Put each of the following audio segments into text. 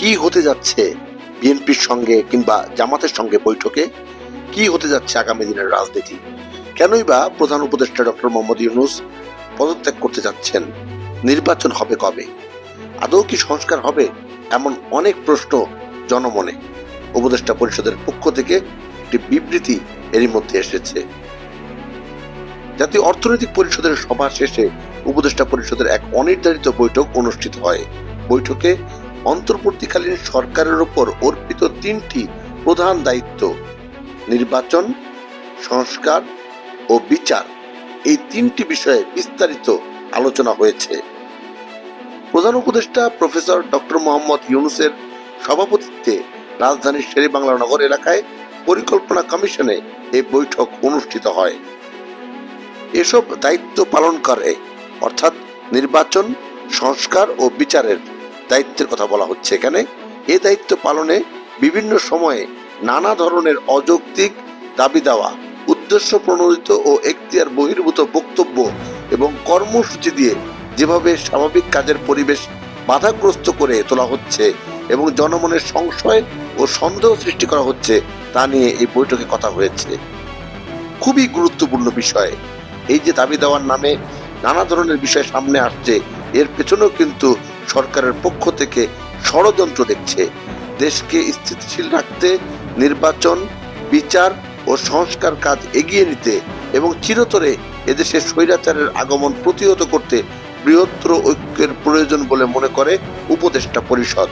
কি হতে যাচ্ছে বিএনপির সঙ্গে কিংবা জামাতের সঙ্গে বৈঠকে? কি হতে যাচ্ছে আগামী দিনের রাজনীতি? কেনই বা প্রধান উপদেষ্টা ডক্টর মোহাম্মদ ইউনূস পদত্যাগ করতে যাচ্ছেন? নির্বাচন হবে কবে? আদৌ কি সংস্কার হবে? এমন অনেক প্রশ্ন জনমনে। উপদেষ্টা পরিষদের পক্ষ থেকে একটি বিবৃতি এরই মধ্যে এসেছে। জাতীয় অর্থনৈতিক পরিষদের সভা শেষে উপদেষ্টা পরিষদের এক অনির্ধারিত বৈঠক অনুষ্ঠিত হয়। বৈঠকে অন্তর্বর্তীকালীন সরকারের উপর অর্পিত তিনটি প্রধান দায়িত্ব নির্বাচন, সংস্কার ও বিচার, এই তিনটি বিষয়ে বিস্তারিত আলোচনা হয়েছে। প্রধান উপদেষ্টা প্রফেসর ডক্টর মোহাম্মদ ইউনূসের সভাপতিত্বে রাজধানীর শেরেবাংলা নগর এলাকায় পরিকল্পনা কমিশনে এই বৈঠক অনুষ্ঠিত হয়। এসব দায়িত্ব পালন করে অর্থাৎ নির্বাচন, সংস্কার ও বিচারের দায়িত্বের কথা বলা হচ্ছে এখানে। এই দায়িত্ব পালনে বিভিন্ন সময়ে নানা ধরনের অযৌক্তিক দাবি দেওয়া, উদ্দেশ্য প্রণোদিত ও এখতিয়ার বহির্ভূত বক্তব্য এবং কর্মসূচি দিয়ে যেভাবে স্বাভাবিক কাজের পরিবেশ বাধাগ্রস্ত করে তোলা হচ্ছে এবং জনমনের সংশয় ও সন্দেহ সৃষ্টি করা হচ্ছে তা নিয়ে এই বৈঠকে কথা হয়েছে। খুবই গুরুত্বপূর্ণ বিষয়। এই যে দাবি দেওয়ার নামে নানা ধরনের বিষয় সামনে আসছে, এর পেছনেও কিন্তু সরকারের পক্ষ থেকে ষড়যন্ত্র দেখছে। দেশকে স্থিতিশীল রাখতে নির্বাচন, বিচার ও সংস্কার কাজ এগিয়ে নিতে এবং চিরতরে এদেশে স্বৈরাচারের আগমন প্রতিহত করতে বৃহত্তর ঐক্যের প্রয়োজন বলে মনে করে উপদেষ্টা পরিষদ।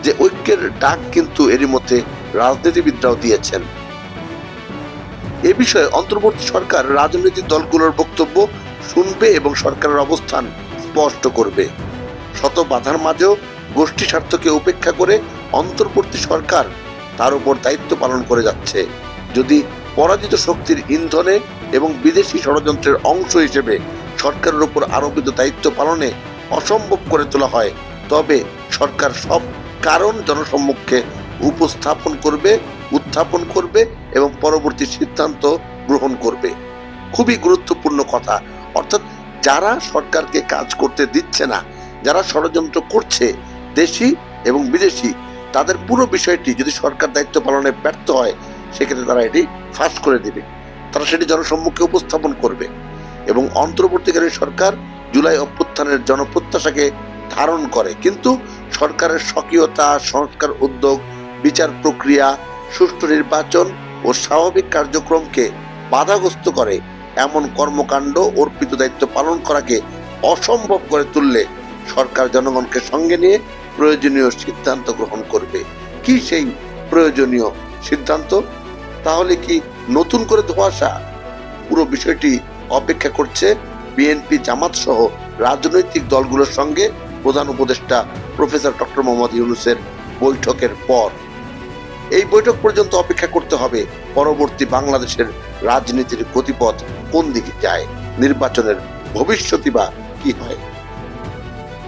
যে ঐক্যের ডাক কিন্তু এরই মধ্যে রাজনীতিবিদরাও দিয়েছেন। এ বিষয়ে অন্তর্বর্তী সরকার রাজনৈতিক দলগুলোর বক্তব্য শুনবে এবং সরকারের অবস্থান স্পষ্ট করবে। শত বাধার মাঝেও গোষ্ঠী স্বার্থকে উপেক্ষা করে অন্তর্বর্তী সরকার তার উপর দায়িত্ব পালন করে যাচ্ছে। যদি পরাজিত শক্তির ইন্ধনে এবং বিদেশি ষড়যন্ত্রের অংশ হিসেবে সরকারের উপর আরোপিত দায়িত্ব পালনে অসম্ভব করে তোলা হয়, তবে সরকার সব কারণ জনসম্মুখে উত্থাপন করবে এবং পরবর্তী সিদ্ধান্ত গ্রহণ করবে। খুবই গুরুত্বপূর্ণ কথা। অর্থাৎ যারা সরকারকে কাজ করতে দিচ্ছে না, যারা ষড়যন্ত্র করছে, দেশি এবং বিদেশি, তাদের পুরো বিষয়টি যদি সরকার দায়িত্ব পালনে ব্যর্থ হয়, সেক্ষেত্রে তারা এটি ফাঁস করে দিবে। তারা সেটি জনসম্মুখে উপস্থাপন করবে এবং অন্তর্বর্তীকালীন সরকার জুলাই অভ্যুত্থানের জনপ্রত্যাশাকে ধারণ করে, কিন্তু সরকারের স্বকীয়তা, সংস্কার উদ্যোগ, বিচার প্রক্রিয়া, সুষ্ঠু নির্বাচন ও স্বাভাবিক কার্যক্রমকে বাধাগ্রস্ত করে এমন কর্মকাণ্ড অর্পিত দায়িত্ব পালন করাকে অসম্ভব করে তুললে সরকার জনগণকে সঙ্গে নিয়ে প্রয়োজনীয় সিদ্ধান্ত গ্রহণ করবে। কি সেই প্রয়োজনীয় সিদ্ধান্ত? তাহলে কি নতুন করে ধোঁয়াশা? পুরো বিষয়টি অপেক্ষা করছে বিএনপি, জামাত সহ রাজনৈতিক দলগুলোর সঙ্গে প্রধান উপদেষ্টা প্রফেসর ডক্টর মোহাম্মদ ইউনূসের বৈঠকের পর। এই বৈঠক পর্যন্ত অপেক্ষা করতে হবে পরবর্তী বাংলাদেশের রাজনীতির গতিপথ কোন দিকে যায়, নির্বাচনের ভবিষ্যৎই বা কি হয়।